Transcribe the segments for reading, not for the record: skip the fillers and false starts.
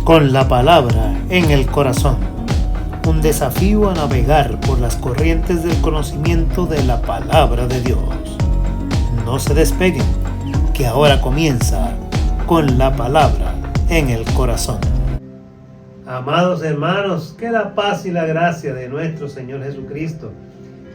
con la palabra en el corazón. Un desafío a navegar por las corrientes del conocimiento de la palabra de Dios. No se despeguen, que ahora comienza con la palabra en el corazón. Amados hermanos, que la paz y la gracia de nuestro Señor Jesucristo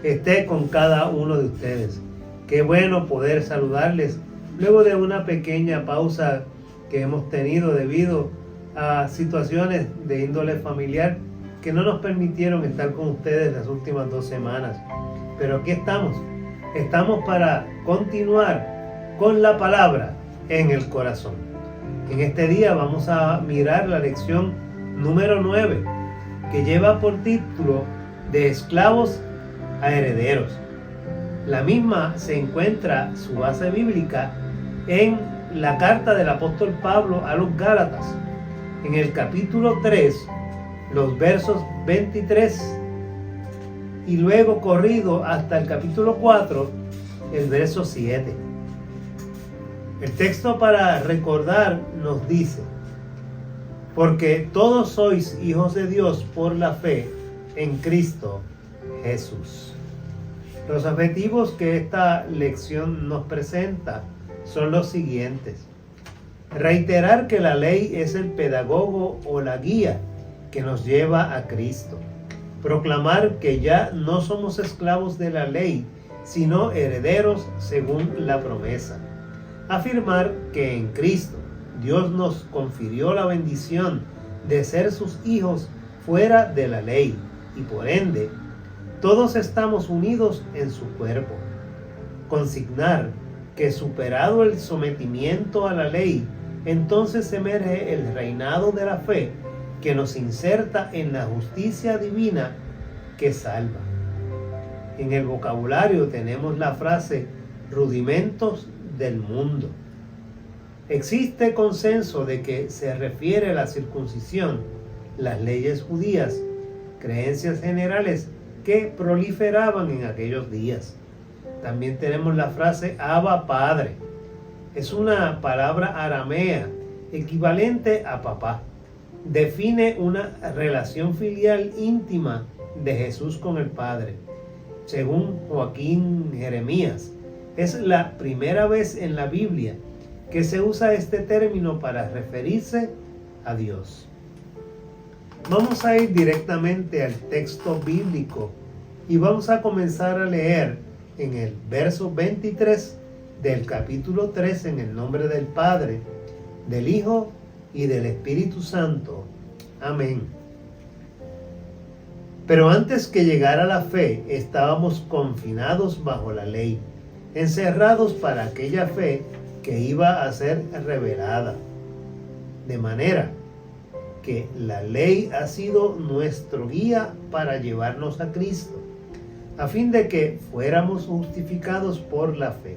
esté con cada uno de ustedes. Qué bueno poder saludarles luego de una pequeña pausa que hemos tenido debido a situaciones de índole familiar que no nos permitieron estar con ustedes las últimas 2 semanas. Pero aquí estamos para continuar con la palabra en el corazón. En este día vamos a mirar la lección número 9, que lleva por título de esclavos a herederos. La misma se encuentra su base bíblica en la carta del apóstol Pablo a los Gálatas, en el capítulo 3, los versos 23 y luego corrido hasta el capítulo 4, el verso 7. El texto para recordar nos dice: porque todos sois hijos de Dios por la fe en Cristo Jesús. Los objetivos que esta lección nos presenta son los siguientes: reiterar que la ley es el pedagogo o la guía que nos lleva a Cristo. Proclamar que ya no somos esclavos de la ley, sino herederos según la promesa. Afirmar que en Cristo Dios nos confirió la bendición de ser sus hijos fuera de la ley y por ende todos estamos unidos en su cuerpo. Consignar que superado el sometimiento a la ley, entonces emerge el reinado de la fe que nos inserta en la justicia divina que salva. En el vocabulario tenemos la frase rudimentos del mundo. Existe consenso de que se refiere a la circuncisión, las leyes judías, creencias generales que proliferaban en aquellos días. También tenemos la frase Abba Padre. Es una palabra aramea equivalente a papá. Define una relación filial íntima de Jesús con el Padre. Según Joaquín Jeremías, es la primera vez en la Biblia que se usa este término para referirse a Dios. Vamos a ir directamente al texto bíblico y vamos a comenzar a leer en el verso 23 del capítulo 3 en el nombre del Padre, del Hijo y del Espíritu Santo. Amén. Pero antes que llegara la fe, estábamos confinados bajo la ley, encerrados para aquella fe que iba a ser revelada. De manera que la ley ha sido nuestro guía para llevarnos a Cristo, a fin de que fuéramos justificados por la fe.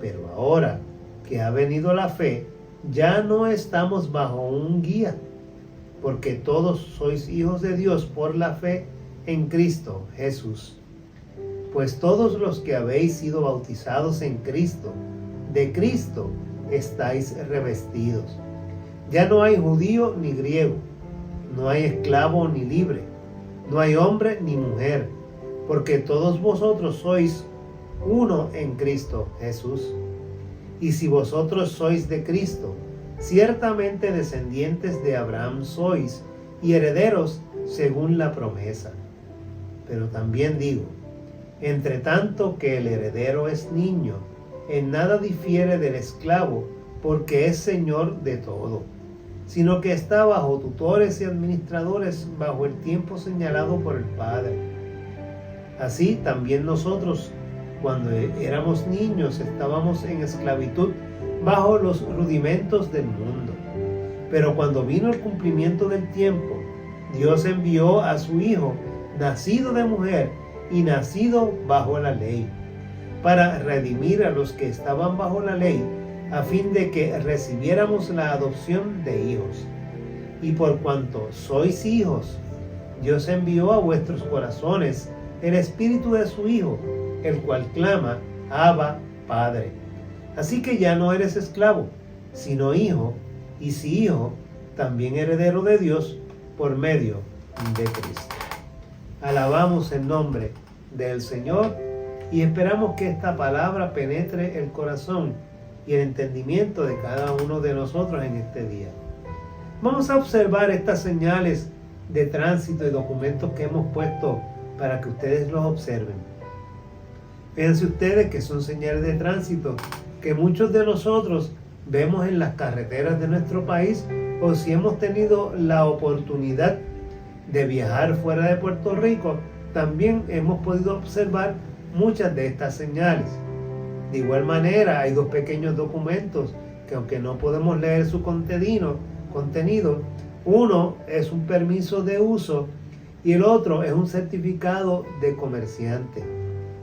Pero ahora que ha venido la fe, ya no estamos bajo un guía, porque todos sois hijos de Dios por la fe en Cristo Jesús. Pues todos los que habéis sido bautizados en Cristo, de Cristo estáis revestidos. Ya no hay judío ni griego, no hay esclavo ni libre, no hay hombre ni mujer, porque todos vosotros sois uno en Cristo Jesús. Y si vosotros sois de Cristo, ciertamente descendientes de Abraham sois y herederos según la promesa. Pero también digo, entre tanto que el heredero es niño, en nada difiere del esclavo, porque es señor de todo, sino que está bajo tutores y administradores bajo el tiempo señalado por el Padre. Así también nosotros, cuando éramos niños, estábamos en esclavitud bajo los rudimentos del mundo. Pero cuando vino el cumplimiento del tiempo, Dios envió a su Hijo, nacido de mujer y nacido bajo la ley, para redimir a los que estaban bajo la ley, a fin de que recibiéramos la adopción de hijos. Y por cuanto sois hijos, Dios envió a vuestros corazones el Espíritu de su Hijo, el cual clama, Abba, Padre. Así que ya no eres esclavo, sino hijo, y si hijo, también heredero de Dios por medio de Cristo. Alabamos el nombre del Señor y esperamos que esta palabra penetre el corazón y el entendimiento de cada uno de nosotros en este día. Vamos a observar estas señales de tránsito y documentos que hemos puesto para que ustedes los observen. Fíjense ustedes que son señales de tránsito que muchos de nosotros vemos en las carreteras de nuestro país, o si hemos tenido la oportunidad de viajar fuera de Puerto Rico, también hemos podido observar muchas de estas señales. De igual manera, hay dos pequeños documentos que, aunque no podemos leer su contenido, uno es un permiso de uso y el otro es un certificado de comerciante.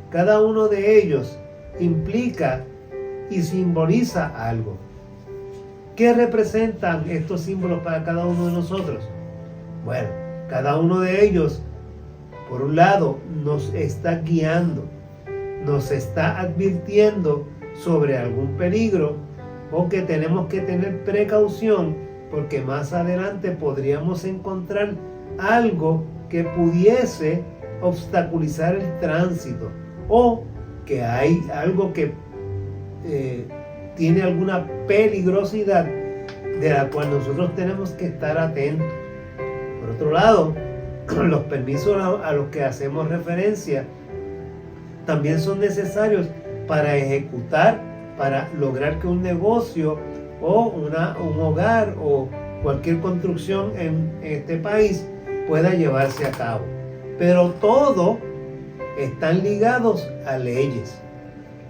Cada uno de ellos implica y simboliza algo. ¿Qué representan estos símbolos para cada uno de nosotros? Bueno, cada uno de ellos, por un lado, nos está guiando, nos está advirtiendo sobre algún peligro o que tenemos que tener precaución porque más adelante podríamos encontrar algo que pudiese obstaculizar el tránsito o que hay algo que tiene alguna peligrosidad de la cual nosotros tenemos que estar atentos. Por otro lado, los permisos a los que hacemos referencia también son necesarios para ejecutar, para lograr que un negocio o un hogar o cualquier construcción en este país pueda llevarse a cabo. Pero todo están ligados a leyes.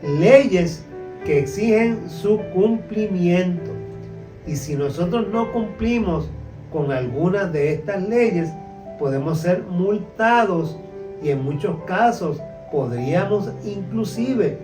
Leyes que exigen su cumplimiento. Y si nosotros no cumplimos con algunas de estas leyes, podemos ser multados y en muchos casos podríamos inclusive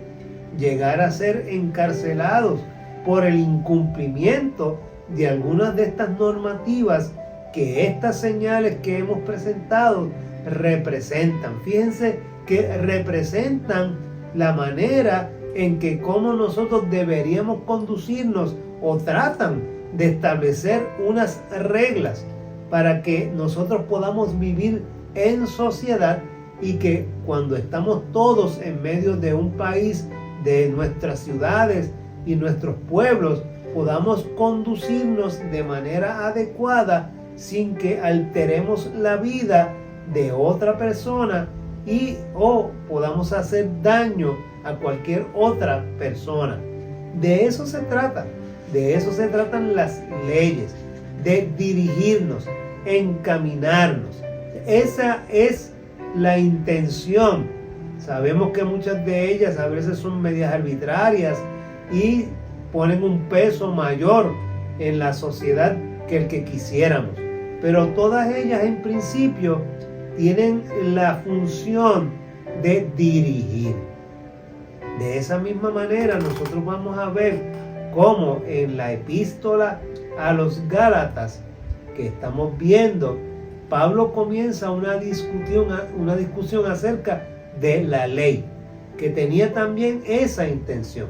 llegar a ser encarcelados por el incumplimiento de algunas de estas normativas que estas señales que hemos presentado representan. Fíjense que representan la manera en que cómo nosotros deberíamos conducirnos o tratan de establecer unas reglas para que nosotros podamos vivir en sociedad y que cuando estamos todos en medio de un país, de nuestras ciudades y nuestros pueblos, podamos conducirnos de manera adecuada sin que alteremos la vida de otra persona y o podamos hacer daño a cualquier otra persona. De eso se trata. De eso se tratan las leyes, de dirigirnos, encaminarnos. Esa es la intención. Sabemos que muchas de ellas a veces son medias arbitrarias y ponen un peso mayor en la sociedad que el que quisiéramos. Pero todas ellas en principio tienen la función de dirigir. De esa misma manera nosotros vamos a ver cómo en la epístola a los Gálatas que estamos viendo, Pablo comienza una discusión acerca de la ley, que tenía también esa intención.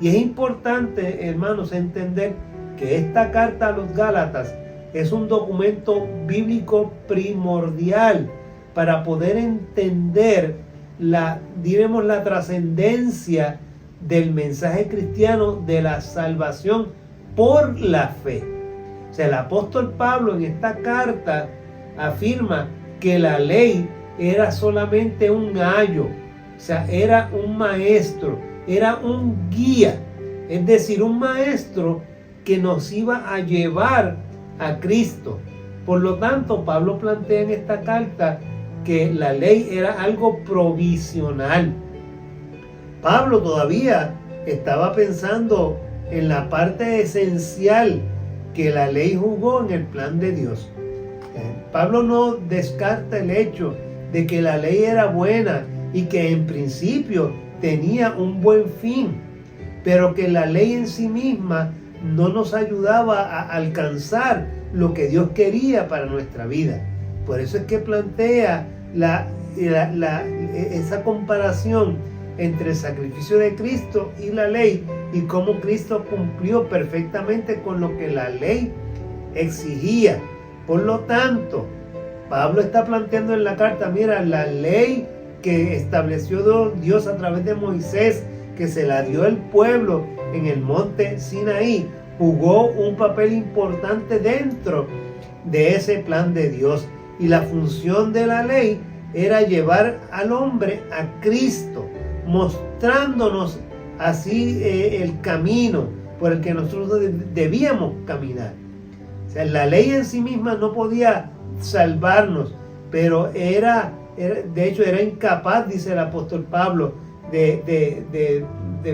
Y es importante, hermanos, entender que esta carta a los Gálatas es un documento bíblico primordial para poder entender la trascendencia del mensaje cristiano de la salvación por la fe. O sea, el apóstol Pablo en esta carta afirma que la ley era solamente un ayo, o sea, era un maestro, era un guía, es decir, un maestro que nos iba a llevar a Cristo. Por lo tanto, Pablo plantea en esta carta que la ley era algo provisional. Pablo todavía estaba pensando en la parte esencial que la ley jugó en el plan de Dios. Pablo no descarta el hecho de que la ley era buena y que en principio tenía un buen fin, pero que la ley en sí misma no nos ayudaba a alcanzar lo que Dios quería para nuestra vida. Por eso es que plantea esa comparación entre el sacrificio de Cristo y la ley y cómo Cristo cumplió perfectamente con lo que la ley exigía. Por lo tanto, Pablo está planteando en la carta, mira, la ley que estableció Dios a través de Moisés, que se la dio el pueblo en el monte Sinaí, jugó un papel importante dentro de ese plan de Dios. Y la función de la ley era llevar al hombre a Cristo, mostrándonos así el camino por el que nosotros debíamos caminar. O sea, la ley en sí misma no podía salvarnos, pero de hecho era incapaz, dice el apóstol Pablo, de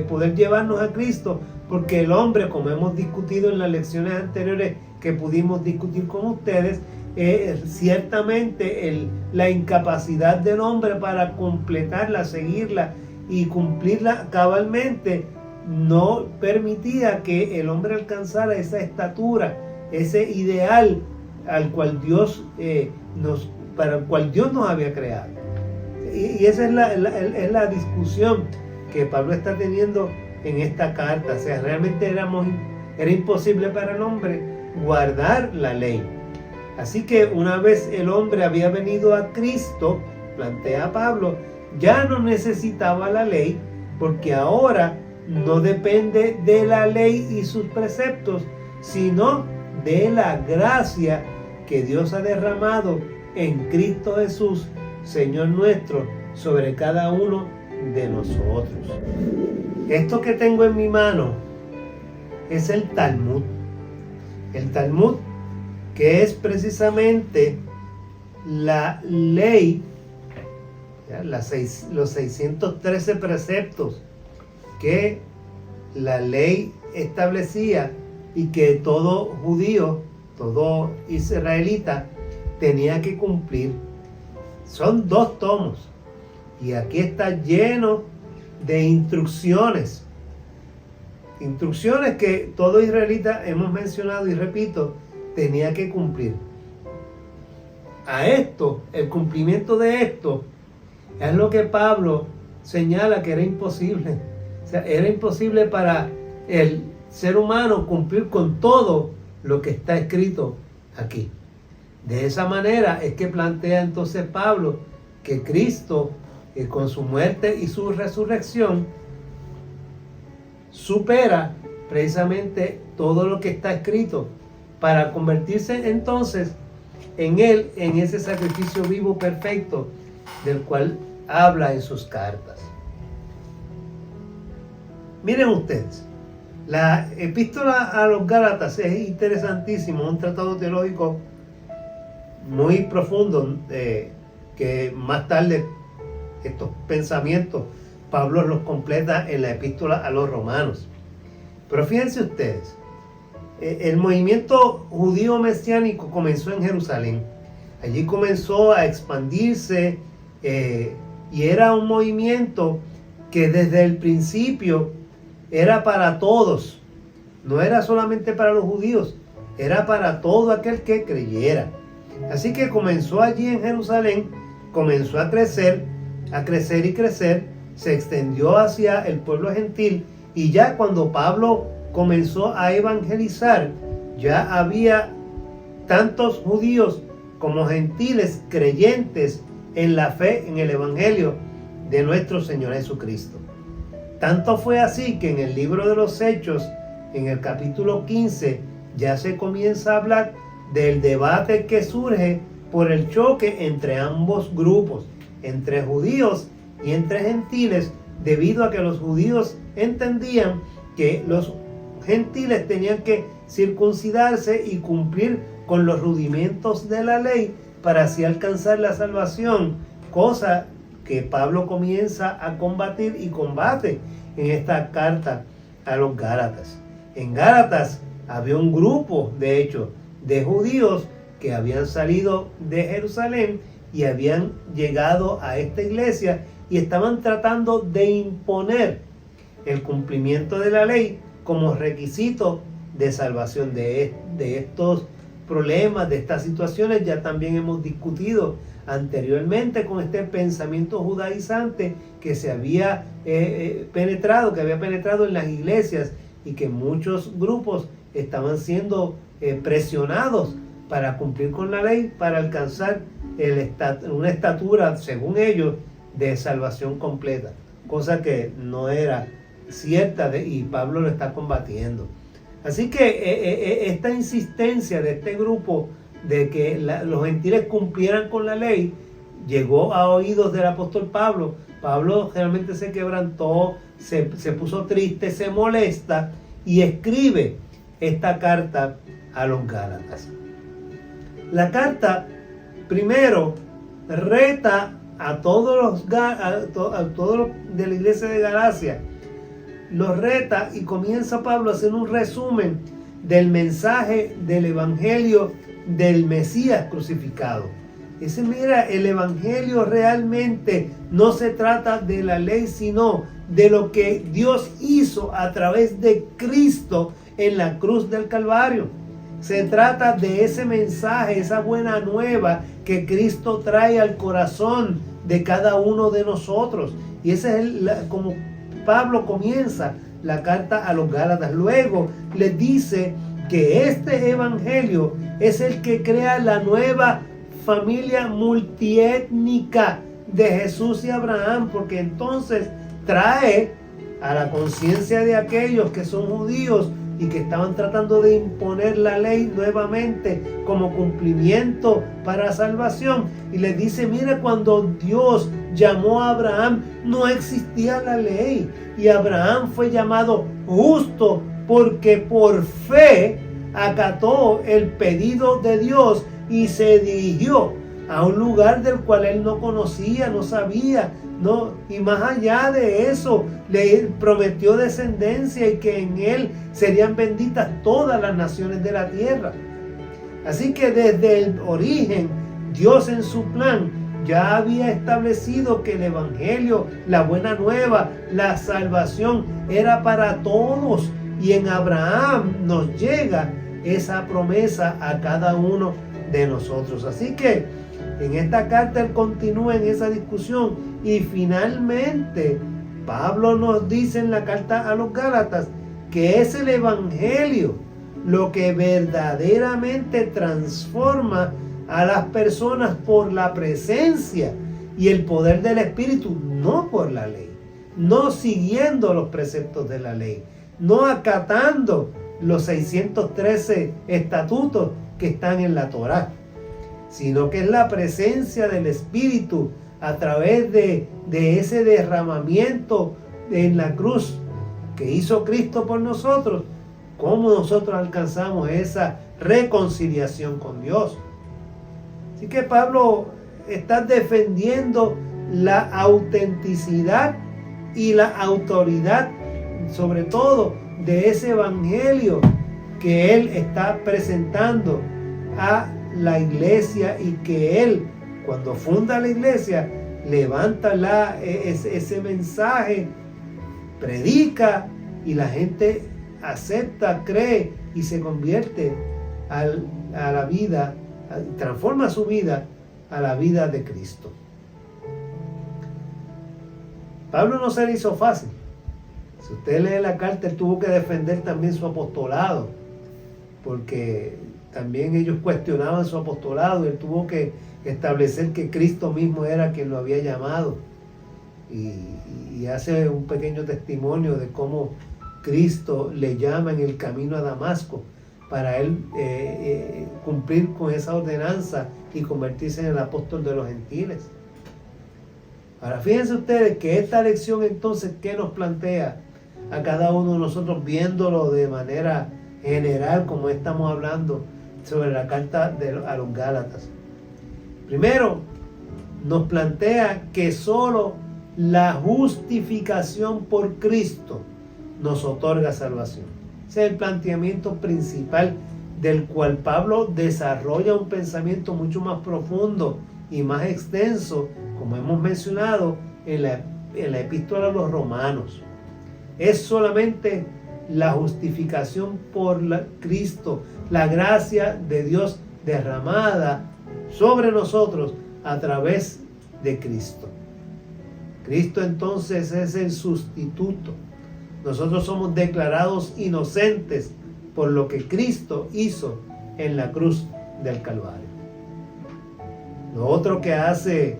poder llevarnos a Cristo, porque el hombre, como hemos discutido en las lecciones anteriores que pudimos discutir con ustedes, ciertamente la incapacidad del hombre para completarla, seguirla y cumplirla cabalmente no permitía que el hombre alcanzara esa estatura, ese ideal al cual para el cual Dios nos había creado. Y esa es la discusión que Pablo está teniendo en esta carta. O sea, realmente era imposible para el hombre guardar la ley. Así que una vez el hombre había venido a Cristo, plantea Pablo, ya no necesitaba la ley, porque ahora no depende de la ley y sus preceptos, sino de la gracia que Dios ha derramado en Cristo Jesús, Señor nuestro, sobre cada uno de nosotros. Esto que tengo en mi mano es el Talmud. El Talmud, que es precisamente la ley, los 613 preceptos que la ley establecía y que todo judío, todo israelita tenía que cumplir. Son 2 tomos y aquí está lleno de instrucciones que todo israelita, hemos mencionado y repito, tenía que cumplir. A esto, el cumplimiento de esto es lo que Pablo señala que era imposible. O sea, era imposible para el ser humano cumplir con todo lo que está escrito aquí. De esa manera es que plantea entonces Pablo que Cristo, con su muerte y su resurrección, supera precisamente todo lo que está escrito para convertirse entonces en él, en ese sacrificio vivo perfecto del cual habla en sus cartas. Miren ustedes, la epístola a los Gálatas es interesantísimo, un tratado teológico muy profundo, que más tarde estos pensamientos Pablo los completa en la epístola a los Romanos. Pero fíjense ustedes, el movimiento judío mesiánico comenzó en Jerusalén. Allí comenzó a expandirse y era un movimiento que desde el principio era para todos. No era solamente para los judíos, era para todo aquel que creyera. Así que comenzó allí en Jerusalén, comenzó a crecer y crecer, se extendió hacia el pueblo gentil, y ya cuando Pablo comenzó a evangelizar, ya había tantos judíos como gentiles creyentes en la fe en el evangelio de nuestro Señor Jesucristo. Tanto fue así que en el libro de los Hechos, en el capítulo 15, ya se comienza a hablar del debate que surge por el choque entre ambos grupos, entre judíos y entre gentiles, debido a que los judíos entendían que los gentiles tenían que circuncidarse y cumplir con los rudimentos de la ley para así alcanzar la salvación, cosa que Pablo comienza a combatir y combate en esta carta a los Gálatas. En Gálatas había un grupo, de hecho, de judíos que habían salido de Jerusalén y habían llegado a esta iglesia y estaban tratando de imponer el cumplimiento de la ley como requisito de salvación. De estos problemas, de estas situaciones, ya también hemos discutido anteriormente con este pensamiento judaizante que se había penetrado en las iglesias y que muchos grupos estaban siendo presionados para cumplir con la ley, para alcanzar una estatura, según ellos, de salvación completa, cosa que no era cierta y Pablo lo está combatiendo. Así que esta insistencia de este grupo de que los gentiles cumplieran con la ley llegó a oídos del apóstol Pablo. Pablo realmente se quebrantó, se puso triste, se molesta y escribe esta carta a los Gálatas. La carta primero reta a todos los de la iglesia de Galacia, los reta y comienza Pablo a hacer un resumen del mensaje del evangelio del Mesías crucificado. Dice, mira, el evangelio realmente no se trata de la ley, sino de lo que Dios hizo a través de Cristo en la cruz del Calvario. Se trata de ese mensaje, esa buena nueva que Cristo trae al corazón de cada uno de nosotros. Y ese es como Pablo comienza la carta a los Gálatas. Luego les dice que este evangelio es el que crea la nueva familia multiétnica de Jesús y Abraham, porque entonces trae a la conciencia de aquellos que son judíos y que estaban tratando de imponer la ley nuevamente como cumplimiento para salvación, y les dice, mira, cuando Dios llamó a Abraham no existía la ley, y Abraham fue llamado justo porque por fe acató el pedido de Dios y se dirigió a un lugar del cual él no conocía, no sabía, no, y más allá de eso, le prometió descendencia y que en él serían benditas todas las naciones de la tierra. Así que desde el origen, Dios en su plan ya había establecido que el evangelio, la buena nueva, la salvación era para todos, y en Abraham nos llega esa promesa a cada uno de nosotros. Así que en esta carta él continúa en esa discusión y finalmente Pablo nos dice en la carta a los Gálatas que es el evangelio lo que verdaderamente transforma a las personas por la presencia y el poder del Espíritu, no por la ley, no siguiendo los preceptos de la ley, no acatando los 613 estatutos que están en la Torá, sino que es la presencia del Espíritu a través de ese derramamiento en la cruz que hizo Cristo por nosotros, cómo nosotros alcanzamos esa reconciliación con Dios. Así que Pablo está defendiendo la autenticidad y la autoridad, sobre todo, de ese evangelio que él está presentando a la iglesia, y que él, cuando funda la iglesia, levanta ese mensaje, predica, y la gente acepta, cree y se convierte a la vida, transforma su vida a la vida de Cristo. Pablo no se le hizo fácil. Si usted lee la carta, él tuvo que defender también su apostolado, porque también ellos cuestionaban su apostolado, y él tuvo que establecer que Cristo mismo era quien lo había llamado, y hace un pequeño testimonio de cómo Cristo le llama en el camino a Damasco para él cumplir con esa ordenanza y convertirse en el apóstol de los gentiles. Ahora fíjense ustedes que esta lección entonces, ¿qué nos plantea a cada uno de nosotros, viéndolo de manera general como estamos hablando sobre la carta a los Gálatas? Primero, nos plantea que solo la justificación por Cristo nos otorga salvación. Ese es el planteamiento principal, del cual Pablo desarrolla un pensamiento mucho más profundo y más extenso, como hemos mencionado en la epístola a los Romanos. Es solamente la justificación por Cristo, la gracia de Dios derramada sobre nosotros a través de Cristo. Cristo entonces es el sustituto. Nosotros somos declarados inocentes por lo que Cristo hizo en la cruz del Calvario. Lo otro que hace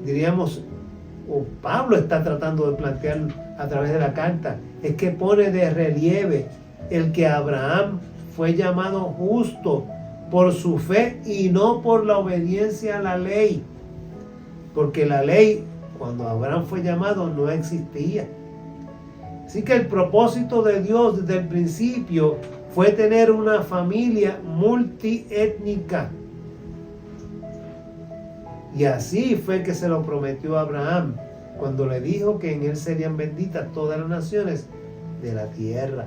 diríamos, o Pablo está tratando de plantear a través de la carta, es que pone de relieve el que Abraham fue llamado justo por su fe y no por la obediencia a la ley. Porque la ley, cuando Abraham fue llamado, no existía. Así que el propósito de Dios desde el principio fue tener una familia multiétnica. Y así fue que se lo prometió a Abraham, cuando le dijo que en él serían benditas todas las naciones de la tierra.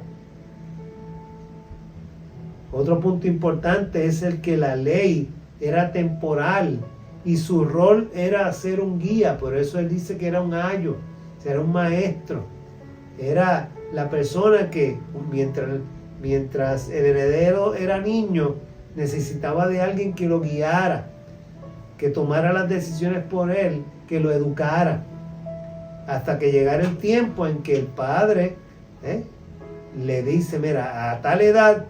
Otro punto importante es el que la ley era temporal y su rol era ser un guía. Por eso él dice que era un ayo, era un maestro. Era la persona que mientras el heredero era niño, necesitaba de alguien que lo guiara, que tomara las decisiones por él, que lo educara, hasta que llegara el tiempo en que el padre le dice, mira, a tal edad,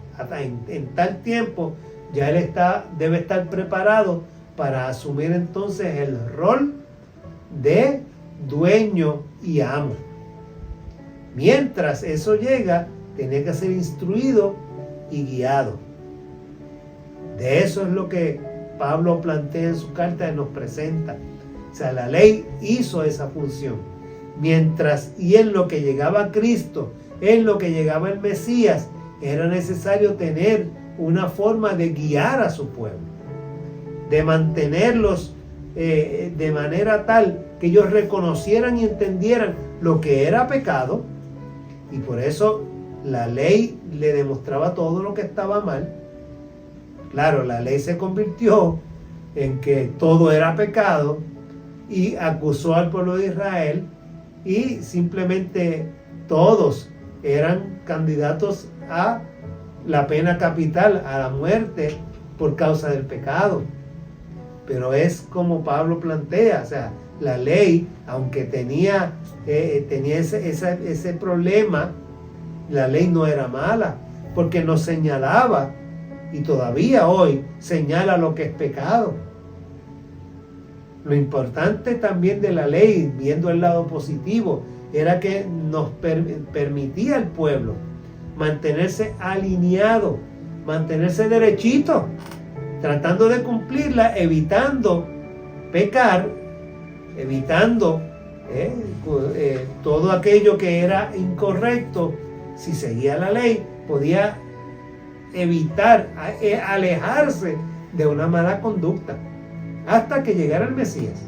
en tal tiempo, ya él debe estar preparado para asumir entonces el rol de dueño y amo. Mientras eso llega, tenía que ser instruido y guiado. De eso es lo que Pablo plantea en su carta y nos presenta. O sea, la ley hizo esa función. Mientras y en lo que llegaba Cristo, en lo que llegaba el Mesías, era necesario tener una forma de guiar a su pueblo, de mantenerlos de manera tal que ellos reconocieran y entendieran lo que era pecado, y por eso la ley le demostraba todo lo que estaba mal. Claro, la ley se convirtió en que todo era pecado y acusó al pueblo de Israel, y simplemente todos eran candidatos a la pena capital, a la muerte por causa del pecado. Pero es como Pablo plantea, o sea, la ley, aunque tenía ese problema, la ley no era mala, porque nos señalaba, y todavía hoy señala lo que es pecado. Lo importante también de la ley, viendo el lado positivo, era que nos permitía al pueblo mantenerse alineado, mantenerse derechito, tratando de cumplirla, evitando pecar, evitando todo aquello que era incorrecto. Si seguía la ley, podía evitar, alejarse de una mala conducta hasta que llegara el Mesías.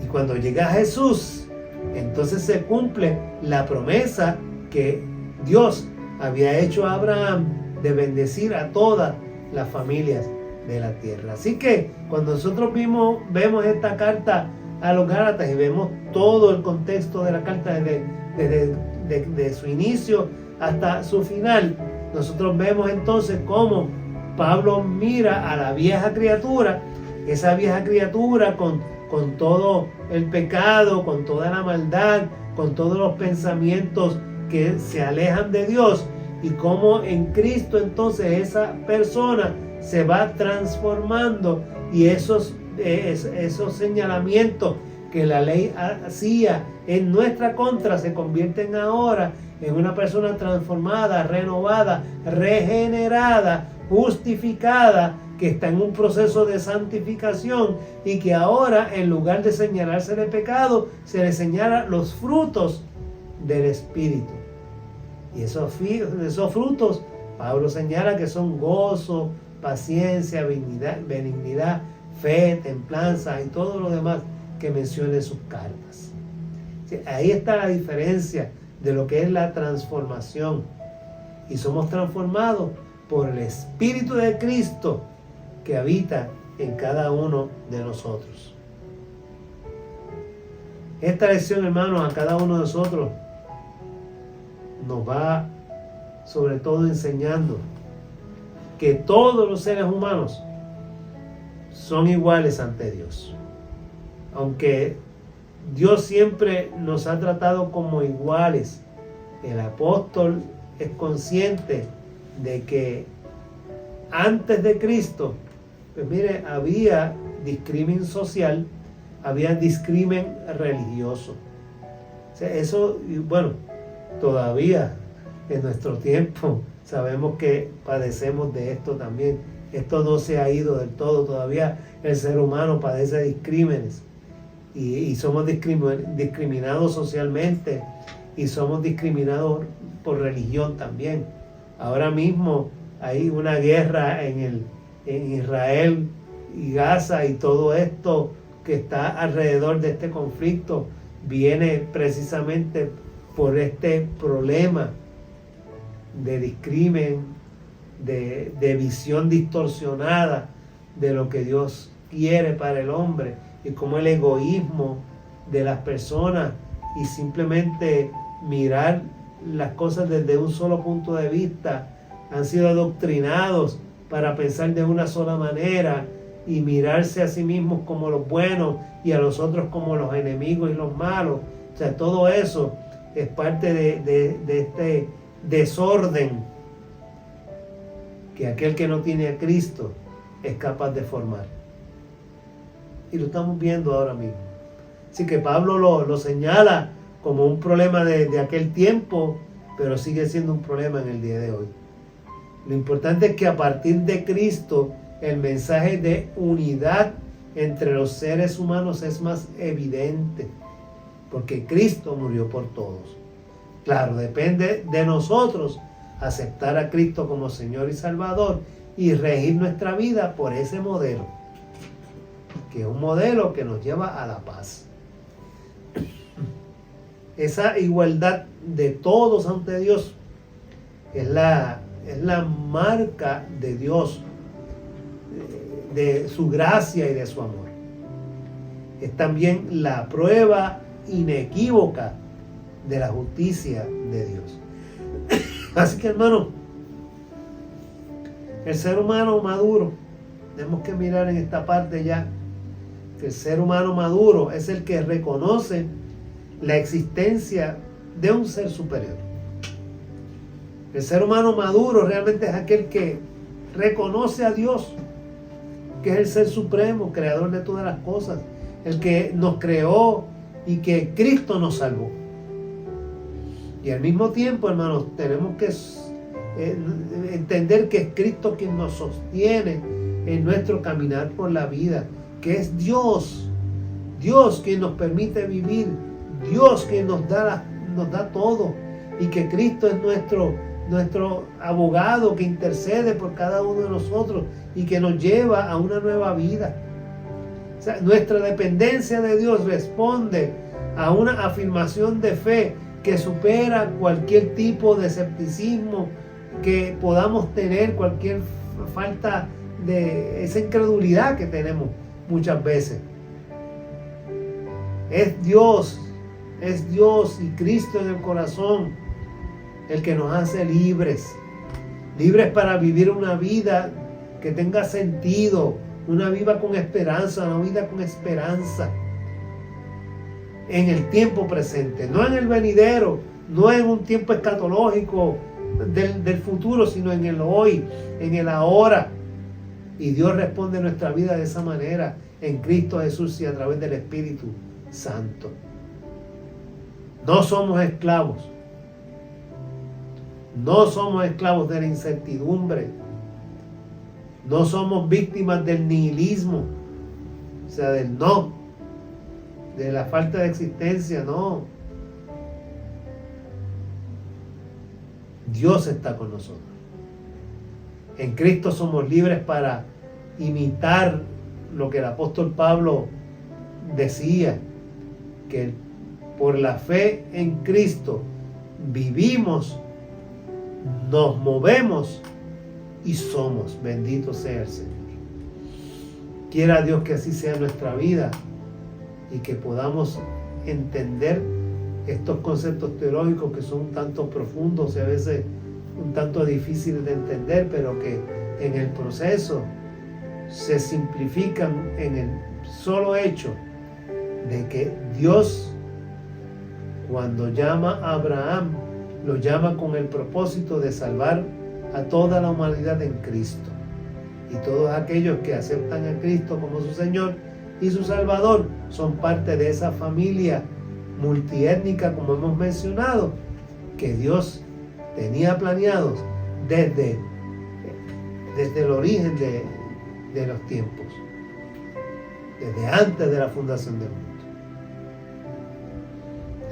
Y cuando llega Jesús, entonces se cumple la promesa que Dios había hecho a Abraham de bendecir a todas las familias de la tierra. Así que cuando nosotros vemos esta carta a los Gálatas y vemos todo el contexto de la carta desde su inicio hasta su final, nosotros vemos entonces cómo Pablo mira a la vieja criatura, esa vieja criatura con todo el pecado, con toda la maldad, con todos los pensamientos que se alejan de Dios, y cómo en Cristo entonces esa persona se va transformando, y esos señalamientos que la ley hacía en nuestra contra se convierten ahora en una persona transformada, renovada, regenerada, justificada, que está en un proceso de santificación, y que ahora, en lugar de señalarse de pecado, se le señala los frutos del Espíritu. Y esos frutos, Pablo señala que son gozo, paciencia, benignidad, fe, templanza y todo lo demás que menciona en sus cartas. Sí, ahí está la diferencia de lo que es la transformación. Y somos transformados por el Espíritu de Cristo que habita en cada uno de nosotros. Esta lección, hermanos, a cada uno de nosotros nos va sobre todo enseñando que todos los seres humanos son iguales ante Dios. Aunque Dios siempre nos ha tratado como iguales. El apóstol es consciente de que antes de Cristo, pues mire, había discrimen social, había discrimen religioso. O sea, eso, bueno, todavía en nuestro tiempo sabemos que padecemos de esto también. Esto no se ha ido del todo, todavía el ser humano padece discrímenes y somos discriminados socialmente y somos discriminados por religión también. Ahora mismo hay una guerra en Israel y Gaza, y todo esto que está alrededor de este conflicto viene precisamente por este problema de discrimen, de visión distorsionada de lo que Dios quiere para el hombre, y como el egoísmo de las personas y simplemente mirar las cosas desde un solo punto de vista, han sido adoctrinados para pensar de una sola manera y mirarse a sí mismos como los buenos y a los otros como los enemigos y los malos. O sea, todo eso es parte de este desorden que aquel que no tiene a Cristo es capaz de formar. Y lo estamos viendo ahora mismo. Así que Pablo lo señala como un problema de aquel tiempo, pero sigue siendo un problema en el día de hoy. Lo importante es que a partir de Cristo el mensaje de unidad entre los seres humanos es más evidente, porque Cristo murió por todos. Claro, depende de nosotros aceptar a Cristo como Señor y Salvador y regir nuestra vida por ese modelo, que es un modelo que nos lleva a la paz. Esa igualdad de todos ante Dios es la marca de Dios, de su gracia y de su amor. Es también la prueba inequívoca de la justicia de Dios. Así que, hermano, el ser humano maduro, tenemos que mirar en esta parte ya, que el ser humano maduro es el que reconoce la existencia de un ser superior. El ser humano maduro realmente es aquel que reconoce a Dios, que es el ser supremo, creador de todas las cosas, el que nos creó y que Cristo nos salvó. Y al mismo tiempo, hermanos, tenemos que entender que es Cristo quien nos sostiene en nuestro caminar por la vida, que es Dios quien nos permite vivir, Dios quien nos da todo, y que Cristo es nuestro abogado que intercede por cada uno de nosotros y que nos lleva a una nueva vida. O sea, nuestra dependencia de Dios responde a una afirmación de fe que supera cualquier tipo de escepticismo que podamos tener, cualquier falta de esa incredulidad que tenemos muchas veces. Es Dios y Cristo en el corazón el que nos hace libres para vivir una vida que tenga sentido, una vida con esperanza, en el tiempo presente, no en el venidero, no en un tiempo escatológico del futuro, sino en el hoy, en el ahora. Y Dios responde a nuestra vida de esa manera, en Cristo Jesús y a través del Espíritu Santo. No somos esclavos. No somos esclavos de la incertidumbre. No somos víctimas del nihilismo, o sea, del no, de la falta de existencia, no. Dios está con nosotros. En Cristo somos libres para imitar lo que el apóstol Pablo decía, que por la fe en Cristo vivimos, nos movemos y somos. Bendito sea el Señor. Quiera Dios que así sea nuestra vida y que podamos entender estos conceptos teológicos que son un tanto profundos y a veces un tanto difíciles de entender, pero que en el proceso se simplifican en el solo hecho de que Dios, cuando llama a Abraham, lo llama con el propósito de salvar a toda la humanidad en Cristo. Y todos aquellos que aceptan a Cristo como su Señor y su Salvador son parte de esa familia multiétnica, como hemos mencionado, que Dios tenía planeados desde el origen de los tiempos, desde antes de la fundación del mundo.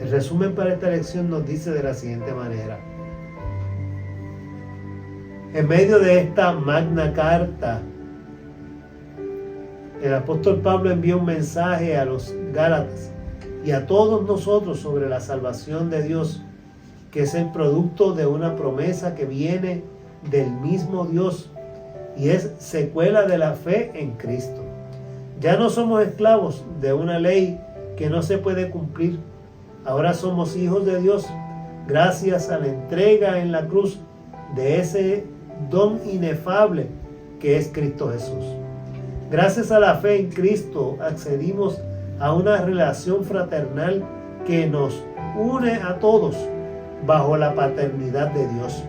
El resumen para esta lección nos dice de la siguiente manera: en medio de esta magna carta, el apóstol Pablo envía un mensaje a los Gálatas y a todos nosotros sobre la salvación de Dios, que es el producto de una promesa que viene del mismo Dios y es secuela de la fe en Cristo. Ya no somos esclavos de una ley que no se puede cumplir. Ahora somos hijos de Dios gracias a la entrega en la cruz de ese don inefable que es Cristo Jesús. Gracias a la fe en Cristo accedimos a una relación fraternal que nos une a todos bajo la paternidad de Dios.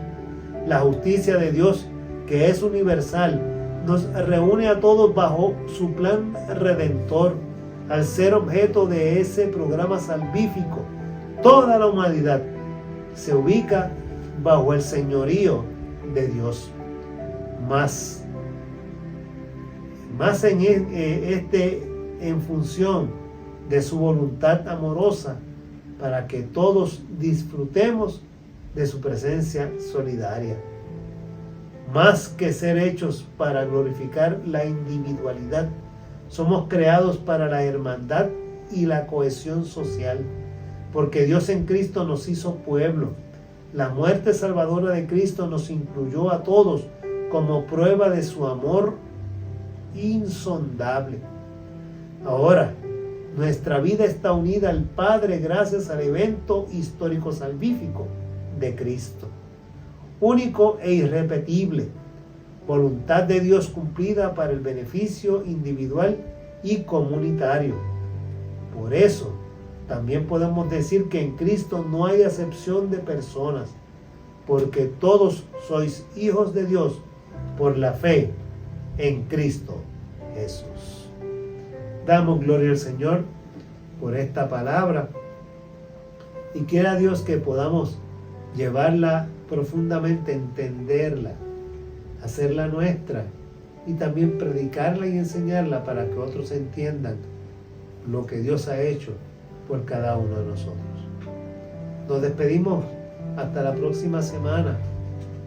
La justicia de Dios, que es universal, nos reúne a todos bajo su plan redentor. Al ser objeto de ese programa salvífico, toda la humanidad se ubica bajo el señorío de Dios. Más en función de su voluntad amorosa, para que todos disfrutemos de su presencia solidaria. Más que ser hechos para glorificar la individualidad, somos creados para la hermandad y la cohesión social, porque Dios en Cristo nos hizo pueblo. La muerte salvadora de Cristo nos incluyó a todos como prueba de su amor insondable. Ahora, nuestra vida está unida al Padre gracias al evento histórico salvífico de Cristo. Único e irrepetible, voluntad de Dios cumplida para el beneficio individual y comunitario. Por eso, también podemos decir que en Cristo no hay acepción de personas, porque todos sois hijos de Dios por la fe en Cristo Jesús. Damos gloria al Señor por esta palabra y quiera Dios que podamos llevarla profundamente, entenderla, hacerla nuestra y también predicarla y enseñarla para que otros entiendan lo que Dios ha hecho por cada uno de nosotros. Nos despedimos hasta la próxima semana,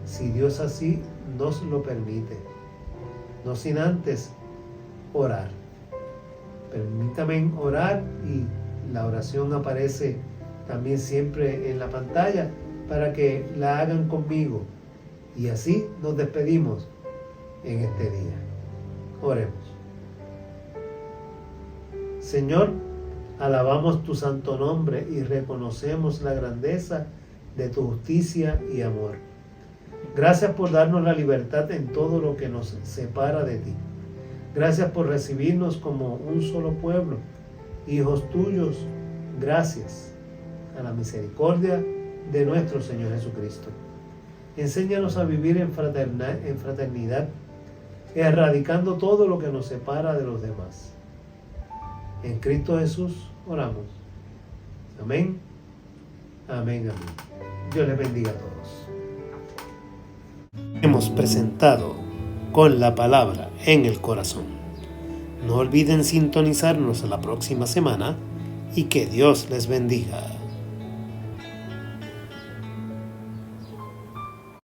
si Dios así nos lo permite. No sin antes orar. Permítame orar y la oración aparece también siempre en la pantalla para que la hagan conmigo. Y así nos despedimos en este día. Oremos. Señor, alabamos tu santo nombre y reconocemos la grandeza de tu justicia y amor. Gracias por darnos la libertad en todo lo que nos separa de ti. Gracias por recibirnos como un solo pueblo, hijos tuyos. Gracias a la misericordia de nuestro Señor Jesucristo. Enséñanos a vivir en fraternidad, erradicando todo lo que nos separa de los demás. En Cristo Jesús oramos. Amén. Amén, amén. Dios les bendiga a todos. Hemos presentado Con la Palabra en el Corazón. No olviden sintonizarnos la próxima semana y que Dios les bendiga.